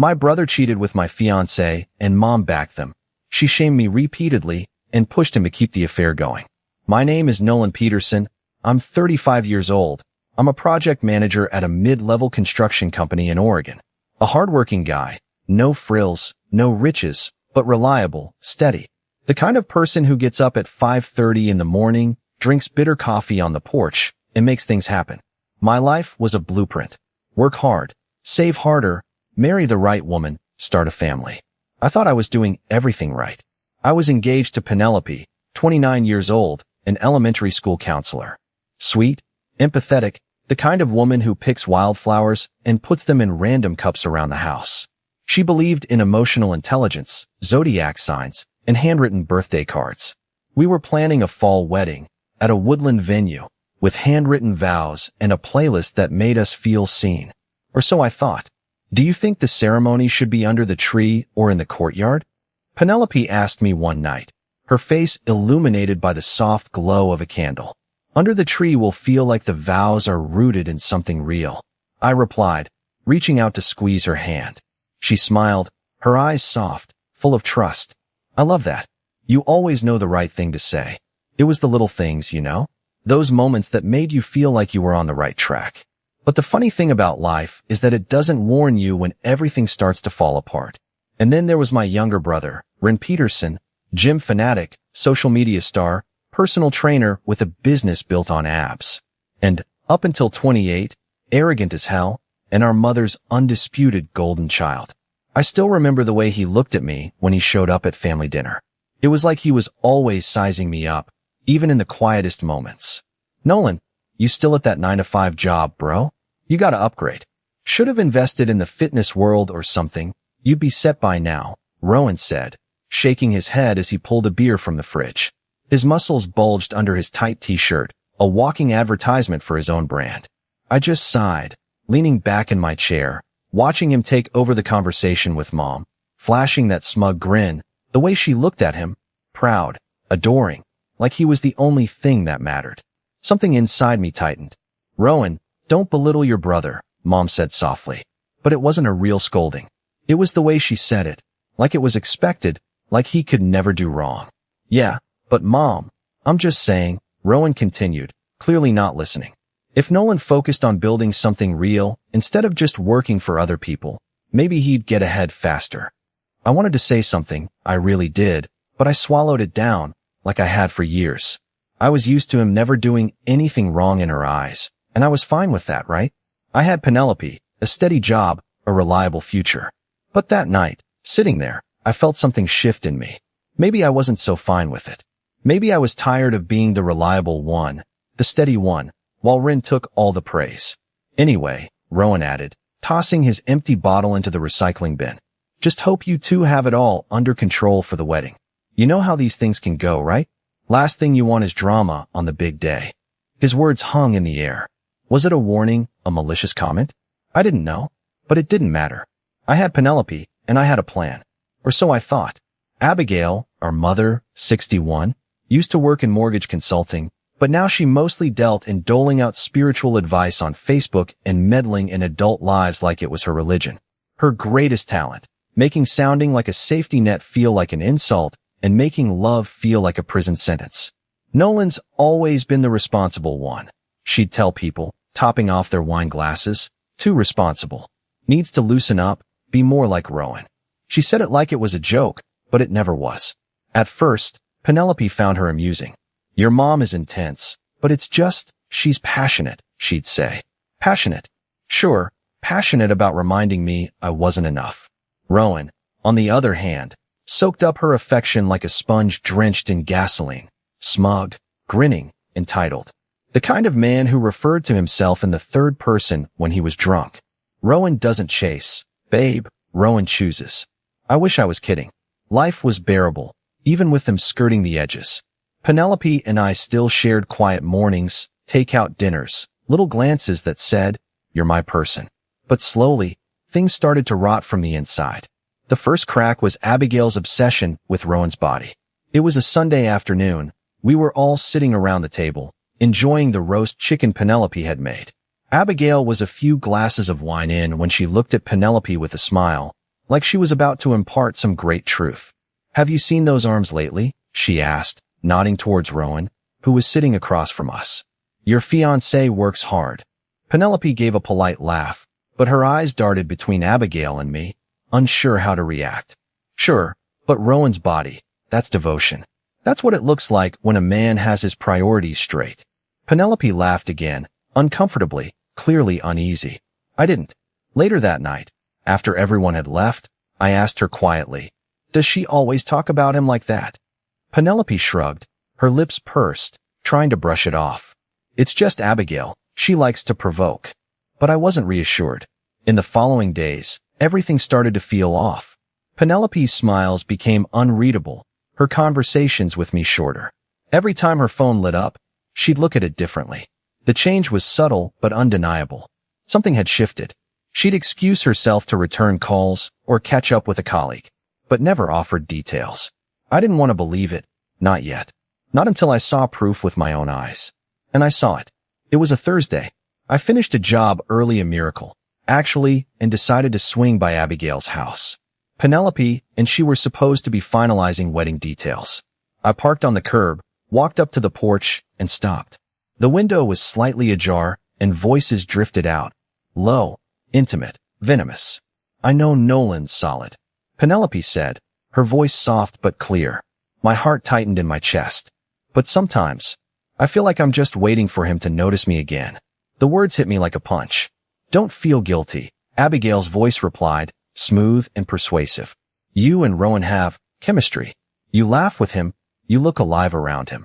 My brother cheated with my fiancée, and Mom backed them. She shamed me repeatedly and pushed him to keep the affair going. My name is Nolan Peterson. I'm 35 years old. I'm a project manager at a mid-level construction company in Oregon. A hardworking guy. No frills, no riches, but reliable, steady. The kind of person who gets up at 5:30 in the morning, drinks bitter coffee on the porch, and makes things happen. My life was a blueprint. Work hard, save harder, marry the right woman, start a family. I thought I was doing everything right. I was engaged to Penelope, 29 years old, an elementary school counselor. Sweet, empathetic, the kind of woman who picks wildflowers and puts them in random cups around the house. She believed in emotional intelligence, zodiac signs, and handwritten birthday cards. We were planning a fall wedding at a woodland venue with handwritten vows and a playlist that made us feel seen. Or so I thought. Do you think the ceremony should be under the tree or in the courtyard? Penelope asked me one night, her face illuminated by the soft glow of a candle. Under the tree will feel like the vows are rooted in something real. I replied, reaching out to squeeze her hand. She smiled, her eyes soft, full of trust. I love that. You always know the right thing to say. It was the little things, you know? Those moments that made you feel like you were on the right track. But the funny thing about life is that it doesn't warn you when everything starts to fall apart. And then there was my younger brother, Ren Peterson, gym fanatic, social media star, personal trainer with a business built on abs. And, up until 28, arrogant as hell, and our mother's undisputed golden child. I still remember the way he looked at me when he showed up at family dinner. It was like he was always sizing me up, even in the quietest moments. Nolan, you still at that 9-to-5 job, bro? You gotta upgrade. Should have invested in the fitness world or something. You'd be set by now, Rowan said, shaking his head as he pulled a beer from the fridge. His muscles bulged under his tight t-shirt, a walking advertisement for his own brand. I just sighed, leaning back in my chair, watching him take over the conversation with Mom, flashing that smug grin, the way she looked at him, proud, adoring, like he was the only thing that mattered. Something inside me tightened. Rowan, don't belittle your brother, Mom said softly. But it wasn't a real scolding. It was the way she said it, like it was expected, like he could never do wrong. Yeah, but Mom, I'm just saying, Rowan continued, clearly not listening. If Nolan focused on building something real, instead of just working for other people, maybe he'd get ahead faster. I wanted to say something, I really did, but I swallowed it down, like I had for years. I was used to him never doing anything wrong in her eyes, and I was fine with that, right? I had Penelope, a steady job, a reliable future. But that night, sitting there, I felt something shift in me. Maybe I wasn't so fine with it. Maybe I was tired of being the reliable one, the steady one, while Rin took all the praise. Anyway, Rowan added, tossing his empty bottle into the recycling bin. Just hope you two have it all under control for the wedding. You know how these things can go, right? Last thing you want is drama on the big day. His words hung in the air. Was it a warning, a malicious comment? I didn't know, but it didn't matter. I had Penelope, and I had a plan. Or so I thought. Abigail, our mother, 61, used to work in mortgage consulting, but now she mostly dealt in doling out spiritual advice on Facebook and meddling in adult lives like it was her religion. Her greatest talent, making sounding like a safety net feel like an insult, and making love feel like a prison sentence. Nolan's always been the responsible one, she'd tell people, topping off their wine glasses. Too responsible. Needs to loosen up, be more like Rowan. She said it like it was a joke, but it never was. At first, Penelope found her amusing. Your mom is intense, but it's just, she's passionate, she'd say. Passionate. Sure, passionate about reminding me I wasn't enough. Rowan, on the other hand, soaked up her affection like a sponge drenched in gasoline. Smug, grinning, entitled. The kind of man who referred to himself in the third person when he was drunk. Rowan doesn't chase. Babe, Rowan chooses. I wish I was kidding. Life was bearable, even with them skirting the edges. Penelope and I still shared quiet mornings, takeout dinners, little glances that said, you're my person. But slowly, things started to rot from the inside. The first crack was Abigail's obsession with Rowan's body. It was a Sunday afternoon. We were all sitting around the table, enjoying the roast chicken Penelope had made. Abigail was a few glasses of wine in when she looked at Penelope with a smile, like she was about to impart some great truth. "Have you seen those arms lately?" she asked, nodding towards Rowan, who was sitting across from us. "Your fiancé works hard." Penelope gave a polite laugh, but her eyes darted between Abigail and me, unsure how to react. "Sure, but Rowan's body, that's devotion. That's what it looks like when a man has his priorities straight." Penelope laughed again, uncomfortably, clearly uneasy. I didn't. Later that night, after everyone had left, I asked her quietly, "Does she always talk about him like that?" Penelope shrugged, her lips pursed, trying to brush it off. "It's just Abigail. She likes to provoke." But I wasn't reassured. In the following days, everything started to feel off. Penelope's smiles became unreadable, her conversations with me shorter. Every time her phone lit up, she'd look at it differently. The change was subtle but undeniable. Something had shifted. She'd excuse herself to return calls or catch up with a colleague, but never offered details. I didn't want to believe it, not yet. Not until I saw proof with my own eyes. And I saw it. It was a Thursday. I finished a job early, a miracle, actually, and decided to swing by Abigail's house. Penelope and she were supposed to be finalizing wedding details. I parked on the curb, walked up to the porch, and stopped. The window was slightly ajar, and voices drifted out. Low, intimate, venomous. "I know Nolan's solid," Penelope said, her voice soft but clear. My heart tightened in my chest. "But sometimes, I feel like I'm just waiting for him to notice me again." The words hit me like a punch. "Don't feel guilty," Abigail's voice replied, smooth and persuasive. "You and Rowan have chemistry. You laugh with him, you look alive around him."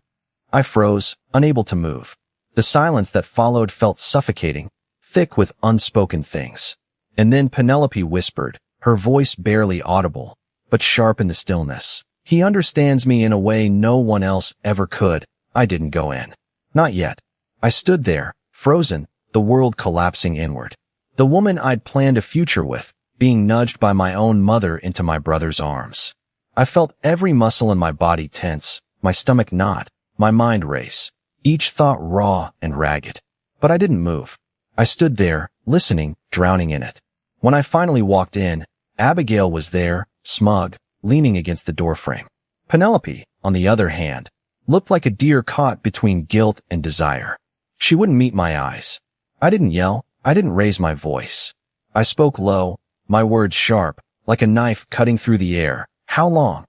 I froze, unable to move. The silence that followed felt suffocating, thick with unspoken things. And then Penelope whispered, her voice barely audible, but sharp in the stillness. "He understands me in a way no one else ever could." I didn't go in. Not yet. I stood there, frozen, the world collapsing inward. The woman I'd planned a future with, being nudged by my own mother into my brother's arms. I felt every muscle in my body tense, my stomach knot, my mind race, each thought raw and ragged. But I didn't move. I stood there, listening, drowning in it. When I finally walked in, Abigail was there, smug, leaning against the doorframe. Penelope, on the other hand, looked like a deer caught between guilt and desire. She wouldn't meet my eyes. I didn't yell. I didn't raise my voice. I spoke low, my words sharp, like a knife cutting through the air. "How long?"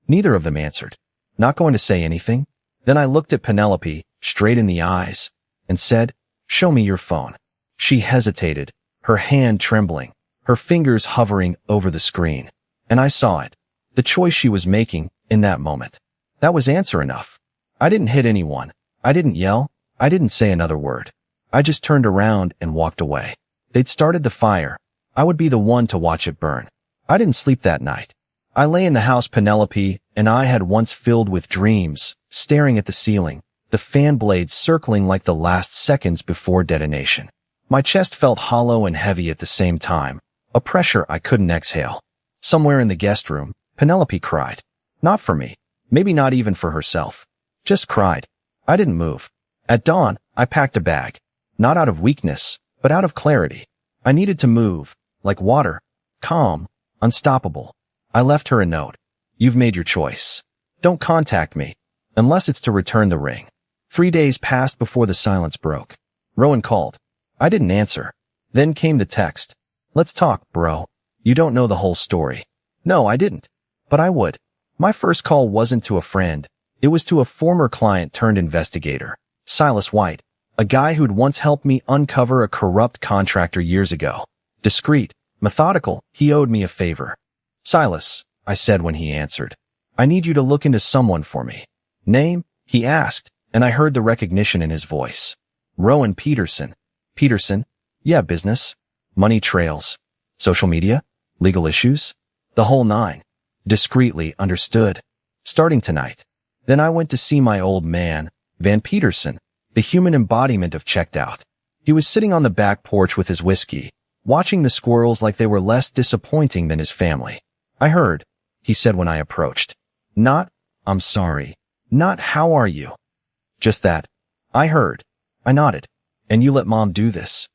Neither of them answered. Not going to say anything? Then I looked at Penelope, straight in the eyes, and said, "Show me your phone." She hesitated, her hand trembling, her fingers hovering over the screen. And I saw it. The choice she was making in that moment. That was answer enough. I didn't hit anyone. I didn't yell. I didn't say another word. I just turned around and walked away. They'd started the fire. I would be the one to watch it burn. I didn't sleep that night. I lay in the house Penelope and I had once filled with dreams, staring at the ceiling, the fan blades circling like the last seconds before detonation. My chest felt hollow and heavy at the same time, a pressure I couldn't exhale. Somewhere in the guest room, Penelope cried. Not for me. Maybe not even for herself. Just cried. I didn't move. At dawn, I packed a bag. Not out of weakness, but out of clarity. I needed to move, like water, calm, unstoppable. I left her a note. "You've made your choice. Don't contact me, unless it's to return the ring." 3 days passed before the silence broke. Rowan called. I didn't answer. Then came the text. "Let's talk, bro. You don't know the whole story." No, I didn't. But I would. My first call wasn't to a friend. It was to a former client turned investigator, Silas White, a guy who'd once helped me uncover a corrupt contractor years ago. Discreet, methodical, he owed me a favor. "Silas," I said when he answered, "I need you to look into someone for me." "Name?" he asked, and I heard the recognition in his voice. "Rowan Peterson." "Peterson? Yeah, business. Money trails. Social media? Legal issues? The whole nine." Discreetly, understood. "Starting tonight." Then I went to see my old man, Van Peterson, the human embodiment of checked out. He was sitting on the back porch with his whiskey, watching the squirrels like they were less disappointing than his family. "I heard," he said when I approached. Not, "I'm sorry." Not, "How are you?" Just that. "I heard." I nodded. "And you let Mom do this?"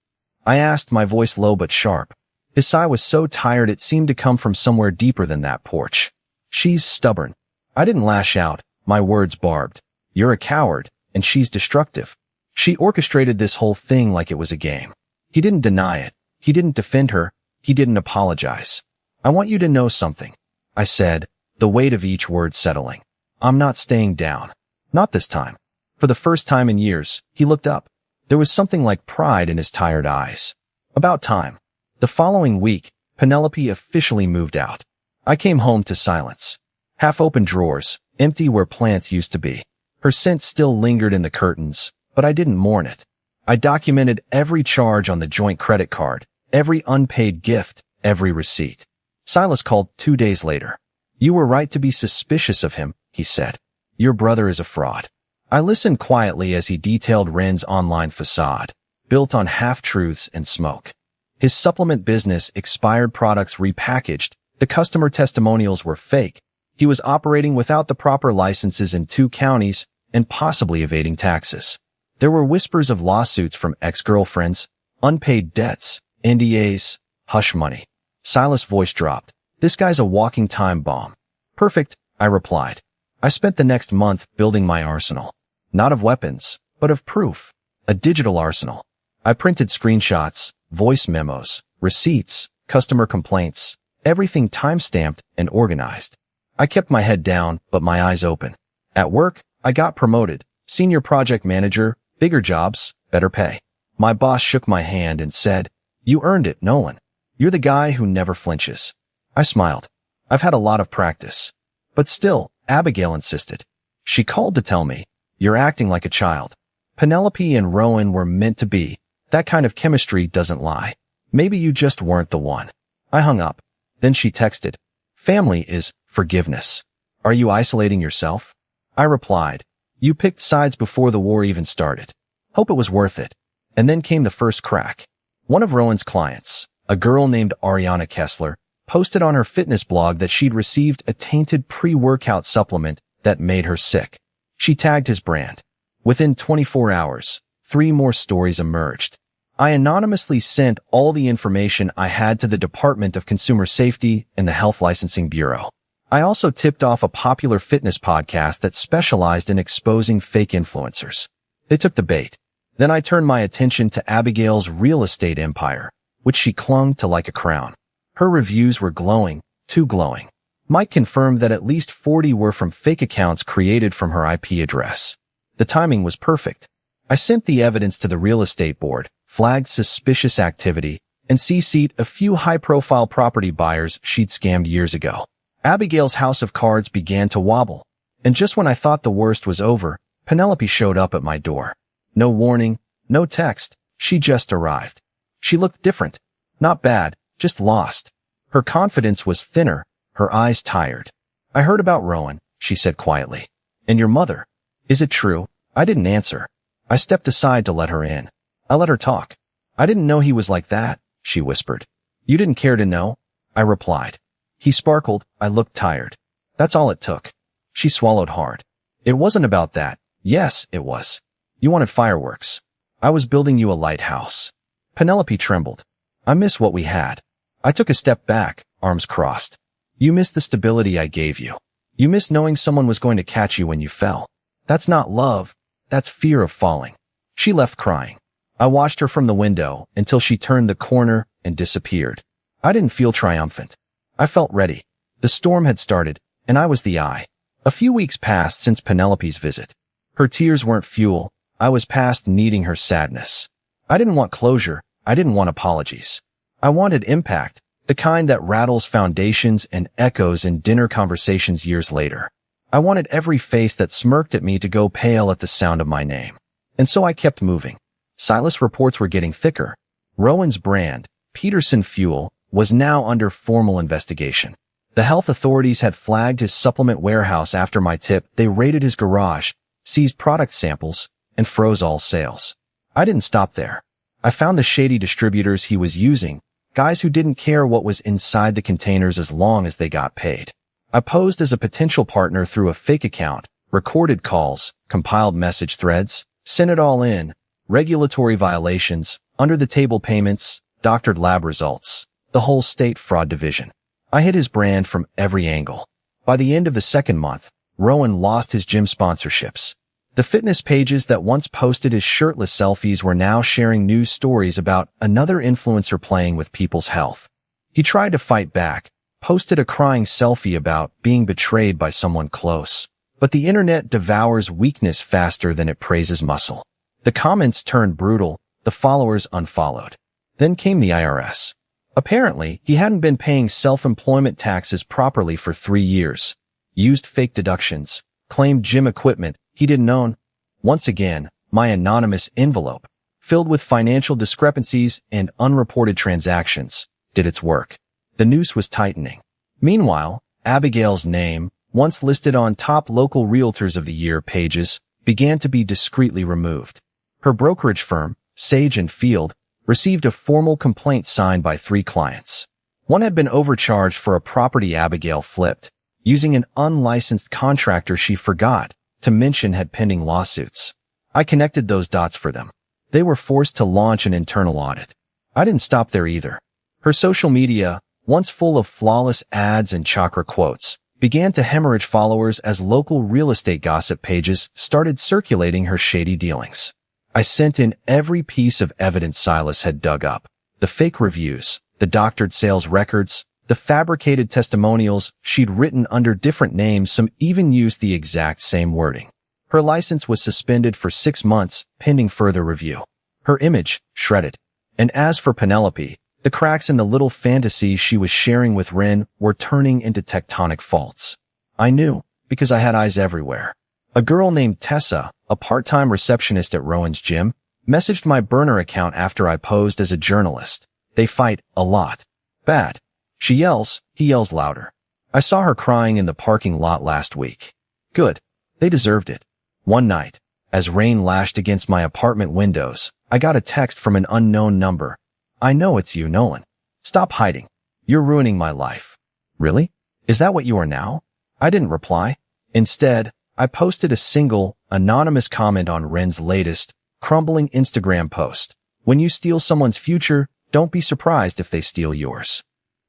I asked, my voice low but sharp. His sigh was so tired it seemed to come from somewhere deeper than that porch. She's stubborn. I didn't lash out, my words barbed. You're a coward, and she's destructive. She orchestrated this whole thing like it was a game. He didn't deny it. He didn't defend her. He didn't apologize. I want you to know something, I said, the weight of each word settling. I'm not staying down. Not this time. For the first time in years, he looked up. There was something like pride in his tired eyes. About time. The following week, Penelope officially moved out. I came home to silence. Half-open drawers, empty where plants used to be. Her scent still lingered in the curtains, but I didn't mourn it. I documented every charge on the joint credit card, every unpaid gift, every receipt. Silas called 2 days later. You were right to be suspicious of him, he said. Your brother is a fraud. I listened quietly as he detailed Ren's online facade, built on half-truths and smoke. His supplement business, expired products repackaged, the customer testimonials were fake. He was operating without the proper licenses in 2 counties and possibly evading taxes. There were whispers of lawsuits from ex-girlfriends, unpaid debts, NDAs, hush money. Silas' voice dropped. This guy's a walking time bomb. Perfect, I replied. I spent the next month building my arsenal. Not of weapons, but of proof. A digital arsenal. I printed screenshots, voice memos, receipts, customer complaints, everything time-stamped and organized. I kept my head down, but my eyes open. At work, I got promoted. Senior project manager, bigger jobs, better pay. My boss shook my hand and said, You earned it, Nolan. You're the guy who never flinches. I smiled. I've had a lot of practice. But still, Abigail insisted. She called to tell me, You're acting like a child. Penelope and Rowan were meant to be. That kind of chemistry doesn't lie. Maybe you just weren't the one. I hung up. Then she texted, Family is forgiveness. Are you isolating yourself? I replied, You picked sides before the war even started. Hope it was worth it. And then came the first crack. One of Rowan's clients, a girl named Ariana Kessler, posted on her fitness blog that she'd received a tainted pre-workout supplement that made her sick. She tagged his brand. Within 24 hours, 3 more stories emerged. I anonymously sent all the information I had to the Department of Consumer Safety and the Health Licensing Bureau. I also tipped off a popular fitness podcast that specialized in exposing fake influencers. They took the bait. Then I turned my attention to Abigail's real estate empire, which she clung to like a crown. Her reviews were glowing, too glowing. Mike confirmed that at least 40 were from fake accounts created from her IP address. The timing was perfect. I sent the evidence to the real estate board, flagged suspicious activity, and CC'd a few high-profile property buyers she'd scammed years ago. Abigail's house of cards began to wobble. And just when I thought the worst was over, Penelope showed up at my door. No warning, no text. She just arrived. She looked different. Not bad, just lost. Her confidence was thinner, her eyes tired. I heard about Rowan, she said quietly. And your mother. Is it true? I didn't answer. I stepped aside to let her in. I let her talk. I didn't know he was like that, she whispered. You didn't care to know? I replied. He sparkled. I looked tired. That's all it took. She swallowed hard. It wasn't about that. Yes, it was. You wanted fireworks. I was building you a lighthouse. Penelope trembled. I miss what we had. I took a step back, arms crossed. You miss the stability I gave you. You miss knowing someone was going to catch you when you fell. That's not love. That's fear of falling. She left crying. I watched her from the window until she turned the corner and disappeared. I didn't feel triumphant. I felt ready. The storm had started, and I was the eye. A few weeks passed since Penelope's visit. Her tears weren't fuel. I was past needing her sadness. I didn't want closure. I didn't want apologies. I wanted impact, the kind that rattles foundations and echoes in dinner conversations years later. I wanted every face that smirked at me to go pale at the sound of my name. And so I kept moving. Silas reports were getting thicker. Rowan's brand, Peterson Fuel, was now under formal investigation. The health authorities had flagged his supplement warehouse after my tip. They raided his garage, seized product samples, and froze all sales. I didn't stop there. I found the shady distributors he was using, guys who didn't care what was inside the containers as long as they got paid. I posed as a potential partner through a fake account, recorded calls, compiled message threads, sent it all in, regulatory violations, under-the-table payments, doctored lab results. the whole state fraud division. I hit his brand from every angle. By the end of the second month, Rowan lost his gym sponsorships. The fitness pages that once posted his shirtless selfies were now sharing news stories about another influencer playing with people's health. He tried to fight back, posted a crying selfie about being betrayed by someone close. But the internet devours weakness faster than it praises muscle. The comments turned brutal, the followers unfollowed. Then came the IRS. Apparently, he hadn't been paying self-employment taxes properly for 3 years, used fake deductions, claimed gym equipment he didn't own. Once again, my anonymous envelope, filled with financial discrepancies and unreported transactions, did its work. The noose was tightening. Meanwhile, Abigail's name, once listed on top local realtors of the year pages, began to be discreetly removed. Her brokerage firm, Sage & Field, received a formal complaint signed by 3 clients. One had been overcharged for a property Abigail flipped, using an unlicensed contractor she forgot to mention had pending lawsuits. I connected those dots for them. They were forced to launch an internal audit. I didn't stop there either. Her social media, once full of flawless ads and chakra quotes, began to hemorrhage followers as local real estate gossip pages started circulating her shady dealings. I sent in every piece of evidence Silas had dug up. The fake reviews, the doctored sales records, the fabricated testimonials she'd written under different names. Some even used the exact same wording. Her license was suspended for 6 months, pending further review. Her image, shredded. And as for Penelope, the cracks in the little fantasies she was sharing with Ren were turning into tectonic faults. I knew, because I had eyes everywhere. A girl named Tessa, a part-time receptionist at Rowan's gym, messaged my burner account after I posed as a journalist. They fight a lot. Bad. She yells, he yells louder. I saw her crying in the parking lot last week. Good. They deserved it. One night, as rain lashed against my apartment windows, I got a text from an unknown number. I know it's you, Nolan. Stop hiding. You're ruining my life. Really? Is that what you are now? I didn't reply. Instead, I posted a single, anonymous comment on Ren's latest, crumbling Instagram post. When you steal someone's future, don't be surprised if they steal yours.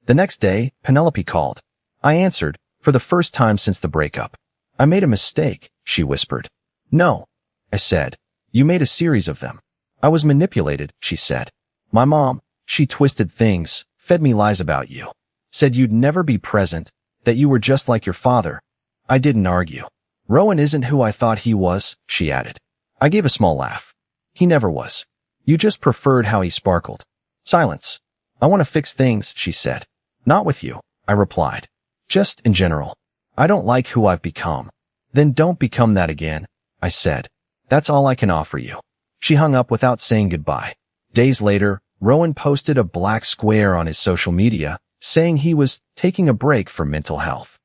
The next day, Penelope called. I answered, for the first time since the breakup. I made a mistake, she whispered. No, I said. You made a series of them. I was manipulated, she said. My mom, she twisted things, fed me lies about you. Said you'd never be present, that you were just like your father. I didn't argue. Rowan isn't who I thought he was, she added. I gave a small laugh. He never was. You just preferred how he sparkled. Silence. I want to fix things, she said. Not with you, I replied. Just in general. I don't like who I've become. Then don't become that again, I said. That's all I can offer you. She hung up without saying goodbye. Days later, Rowan posted a black square on his social media, saying he was taking a break for mental health.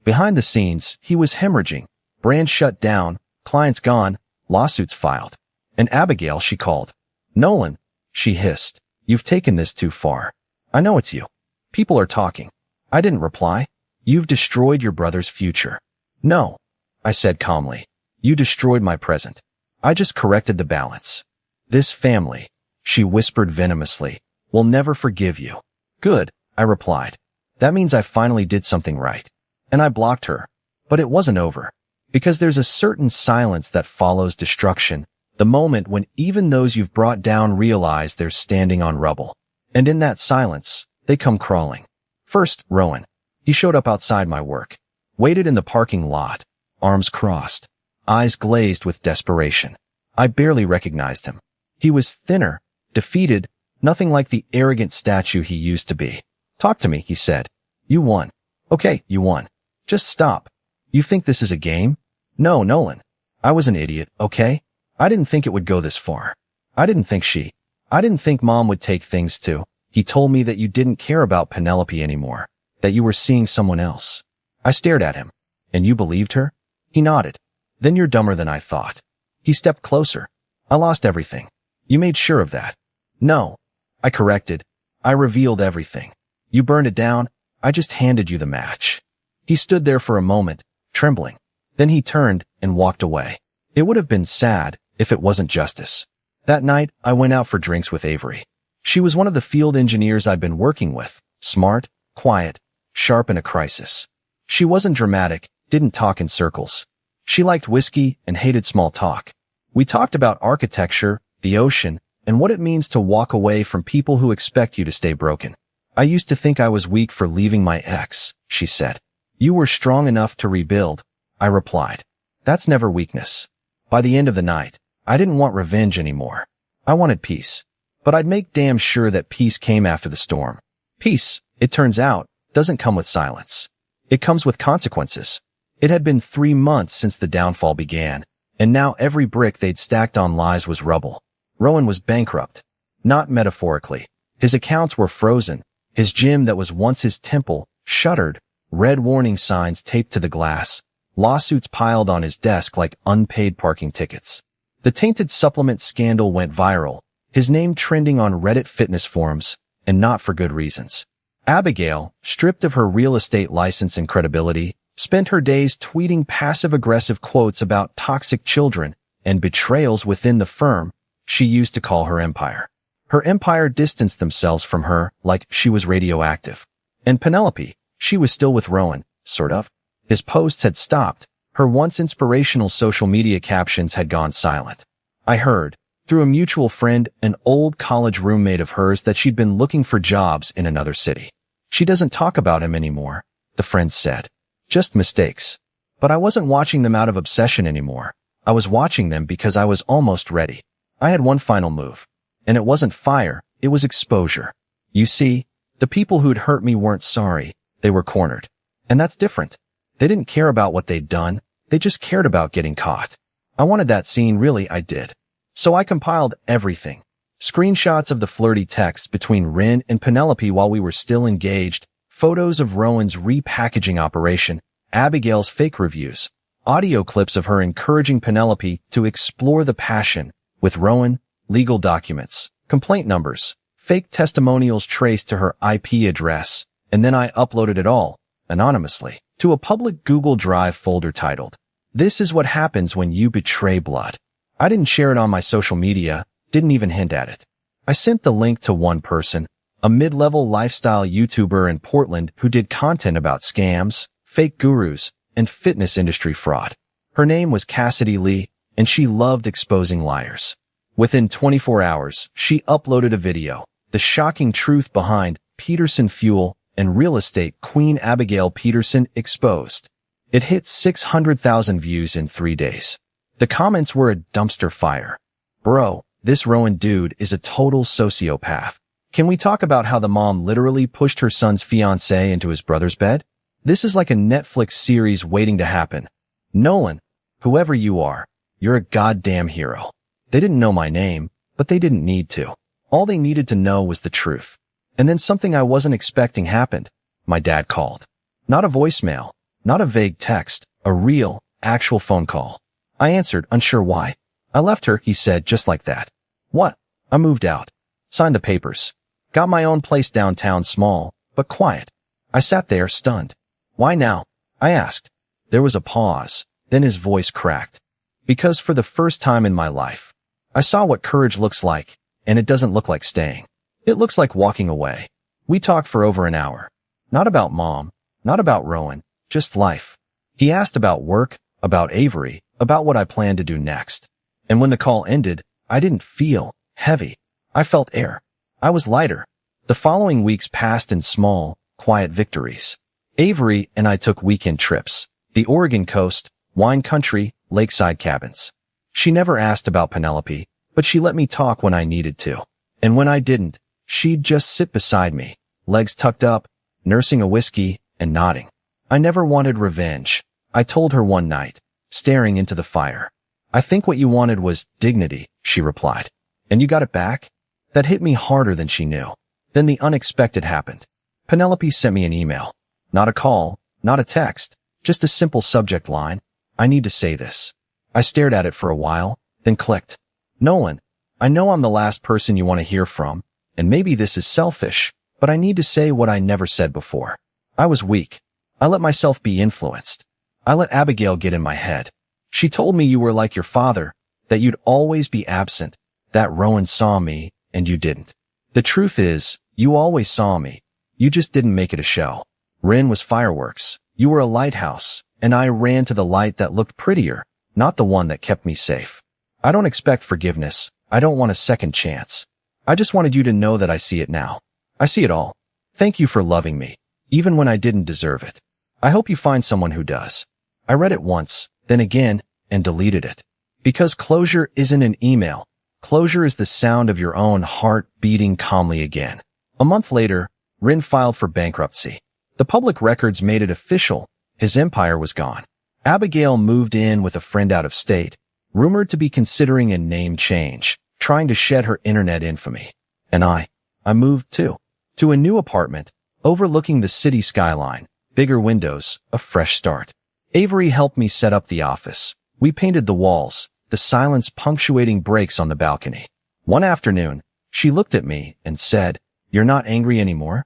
Behind the scenes, he was hemorrhaging. Brand shut down, clients gone, lawsuits filed. And Abigail, she called. Nolan, she hissed. You've taken this too far. I know it's you. People are talking. I didn't reply. You've destroyed your brother's future. No, I said calmly. You destroyed my present. I just corrected the balance. This family, she whispered venomously, will never forgive you. Good, I replied. That means I finally did something right. And I blocked her. But it wasn't over. Because there's a certain silence that follows destruction, the moment when even those you've brought down realize they're standing on rubble. And in that silence, they come crawling. First, Rowan. He showed up outside my work. Waited in the parking lot, arms crossed, eyes glazed with desperation. I barely recognized him. He was thinner, defeated, nothing like the arrogant statue he used to be. Talk to me, he said. You won. Okay, you won. Just stop. You think this is a game? No, Nolan. I was an idiot, okay? I didn't think it would go this far. I didn't think Mom would take things to. He told me that you didn't care about Penelope anymore, that you were seeing someone else. I stared at him. And you believed her? He nodded. Then you're dumber than I thought. He stepped closer. I lost everything. You made sure of that. No. I corrected. I revealed everything. You burned it down. I just handed you the match. He stood there for a moment, trembling. Then he turned and walked away. It would have been sad if it wasn't justice. That night, I went out for drinks with Avery. She was one of the field engineers I'd been working with, Smart, quiet, sharp in a crisis. She wasn't dramatic, didn't talk in circles. She liked whiskey and hated small talk. We talked about architecture, the ocean, and what it means to walk away from people who expect you to stay broken. I used to think I was weak for leaving my ex, she said. You were strong enough to rebuild, I replied. That's never weakness. By the end of the night, I didn't want revenge anymore. I wanted peace. But I'd make damn sure that peace came after the storm. Peace, it turns out, doesn't come with silence. It comes with consequences. It had been 3 months since the downfall began, and now every brick they'd stacked on lies was rubble. Rowan was bankrupt. Not metaphorically. His accounts were frozen. His gym that was once his temple, shuttered. Red warning signs taped to the glass. Lawsuits piled on his desk like unpaid parking tickets. The tainted supplement scandal went viral, his name trending on Reddit fitness forums, and not for good reasons. Abigail, stripped of her real estate license and credibility, spent her days tweeting passive-aggressive quotes about toxic children and betrayals within the firm she used to call her empire. Her empire distanced themselves from her like she was radioactive. And Penelope, she was still with Rowan, sort of. His posts had stopped. Her once inspirational social media captions had gone silent. I heard, through a mutual friend, an old college roommate of hers, that she'd been looking for jobs in another city. She doesn't talk about him anymore, the friend said. Just mistakes. But I wasn't watching them out of obsession anymore. I was watching them because I was almost ready. I had one final move. And it wasn't fire, it was exposure. You see, the people who'd hurt me weren't sorry, they were cornered. And that's different. They didn't care about what they'd done, they just cared about getting caught. I wanted that scene, really, I did. So I compiled everything. Screenshots of the flirty texts between Rin and Penelope while we were still engaged, photos of Rowan's repackaging operation, Abigail's fake reviews, audio clips of her encouraging Penelope to explore the passion with Rowan, legal documents, complaint numbers, fake testimonials traced to her IP address, and then I uploaded it all, anonymously, to a public Google Drive folder titled, "This is what happens when you betray blood." I didn't share it on my social media, didn't even hint at it. I sent the link to one person, a mid-level lifestyle YouTuber in Portland who did content about scams, fake gurus, and fitness industry fraud. Her name was Cassidy Lee, and she loved exposing liars. Within 24 hours, she uploaded a video, the shocking truth behind Peterson Fuel and real estate queen Abigail Peterson exposed. It hit 600,000 views in 3 days. The comments were a dumpster fire. Bro, this Rowan dude is a total sociopath. Can we talk about how the mom literally pushed her son's fiancée into his brother's bed? This is like a Netflix series waiting to happen. Nolan, whoever you are, you're a goddamn hero. They didn't know my name, but they didn't need to. All they needed to know was the truth. And then something I wasn't expecting happened. My dad called. Not a voicemail, not a vague text, a real, actual phone call. I answered, unsure why. I left her, he said, just like that. What? I moved out. Signed the papers. Got my own place downtown, small, but quiet. I sat there, stunned. Why now? I asked. There was a pause. Then his voice cracked. Because for the first time in my life, I saw what courage looks like, and it doesn't look like staying. It looks like walking away. We talked for over an hour. Not about mom, not about Rowan, just life. He asked about work, about Avery, about what I planned to do next. And when the call ended, I didn't feel heavy. I felt air. I was lighter. The following weeks passed in small, quiet victories. Avery and I took weekend trips. The Oregon coast, wine country, lakeside cabins. She never asked about Penelope, but she let me talk when I needed to. And when I didn't, she'd just sit beside me, legs tucked up, nursing a whiskey, and nodding. I never wanted revenge. I told her one night, staring into the fire. I think what you wanted was dignity, she replied. And you got it back? That hit me harder than she knew. Then the unexpected happened. Penelope sent me an email. Not a call, not a text, just a simple subject line. I need to say this. I stared at it for a while, then clicked. Nolan, I know I'm the last person you want to hear from, and maybe this is selfish, but I need to say what I never said before. I was weak. I let myself be influenced. I let Abigail get in my head. She told me you were like your father, that you'd always be absent, that Rowan saw me, and you didn't. The truth is, you always saw me. You just didn't make it a show. Rin was fireworks. You were a lighthouse, and I ran to the light that looked prettier, not the one that kept me safe. I don't expect forgiveness. I don't want a second chance. I just wanted you to know that I see it now. I see it all. Thank you for loving me, even when I didn't deserve it. I hope you find someone who does. I read it once, then again, and deleted it. Because closure isn't an email. Closure is the sound of your own heart beating calmly again. A month later, Rin filed for bankruptcy. The public records made it official. His empire was gone. Abigail moved in with a friend out of state, rumored to be considering a name change, trying to shed her internet infamy. And I moved too. To a new apartment, overlooking the city skyline, bigger windows, a fresh start. Avery helped me set up the office. We painted the walls, the silence punctuating breaks on the balcony. One afternoon, she looked at me and said, "You're not angry anymore?"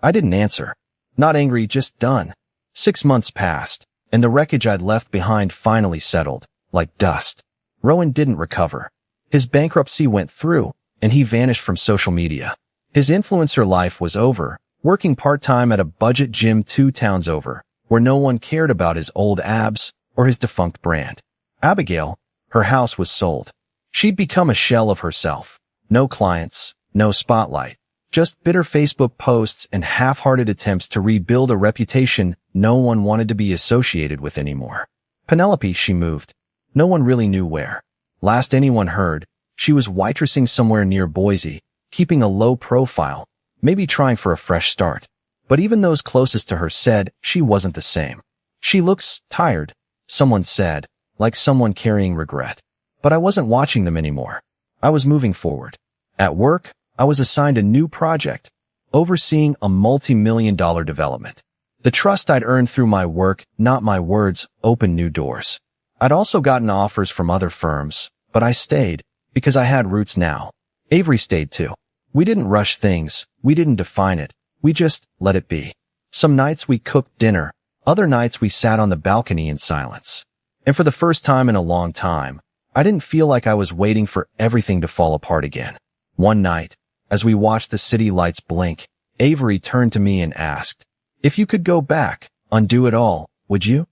I didn't answer. Not angry, just done. 6 months passed, and the wreckage I'd left behind finally settled, like dust. Rowan didn't recover. His bankruptcy went through, and he vanished from social media. His influencer life was over, working part-time at a budget gym 2 towns over, where no one cared about his old abs or his defunct brand. Abigail, her house was sold. She'd become a shell of herself. No clients, no spotlight. Just bitter Facebook posts and half-hearted attempts to rebuild a reputation no one wanted to be associated with anymore. Penelope, she moved. No one really knew where. Last anyone heard, she was waitressing somewhere near Boise, keeping a low profile, maybe trying for a fresh start. But even those closest to her said she wasn't the same. She looks tired, someone said, like someone carrying regret. But I wasn't watching them anymore. I was moving forward. At work, I was assigned a new project, overseeing a multi-million-dollar development. The trust I'd earned through my work, not my words, opened new doors. I'd also gotten offers from other firms, but I stayed because I had roots now. Avery stayed too. We didn't rush things. We didn't define it. We just let it be. Some nights we cooked dinner. Other nights we sat on the balcony in silence. And for the first time in a long time, I didn't feel like I was waiting for everything to fall apart again. One night, as we watched the city lights blink, Avery turned to me and asked, "If you could go back, undo it all, would you?"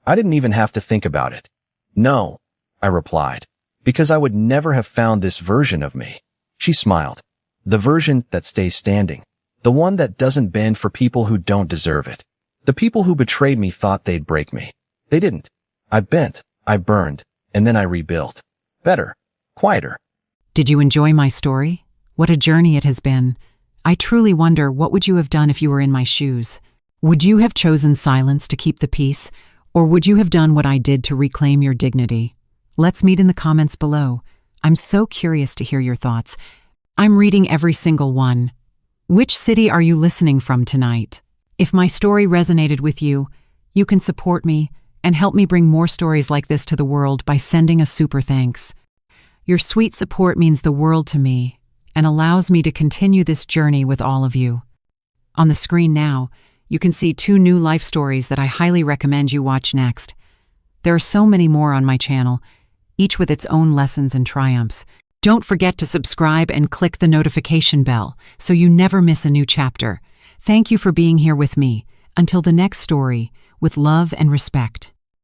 I didn't even have to think about it. "No," I replied, "because I would never have found this version of me." She smiled. "The version that stays standing. The one that doesn't bend for people who don't deserve it. The people who betrayed me thought they'd break me. They didn't. I bent, I burned, and then I rebuilt. Better, quieter." Did you enjoy my story? What a journey it has been. I truly wonder, what would you have done if you were in my shoes? Would you have chosen silence to keep the peace, or would you have done what I did to reclaim your dignity? Let's meet in the comments below. I'm so curious to hear your thoughts. I'm reading every single one. Which city are you listening from tonight? If my story resonated with you, you can support me and help me bring more stories like this to the world by sending a super thanks. Your sweet support means the world to me and allows me to continue this journey with all of you. On the screen now, you can see 2 new life stories that I highly recommend you watch next. There are so many more on my channel, each with its own lessons and triumphs. Don't forget to subscribe and click the notification bell so you never miss a new chapter. Thank you for being here with me. Until the next story, with love and respect.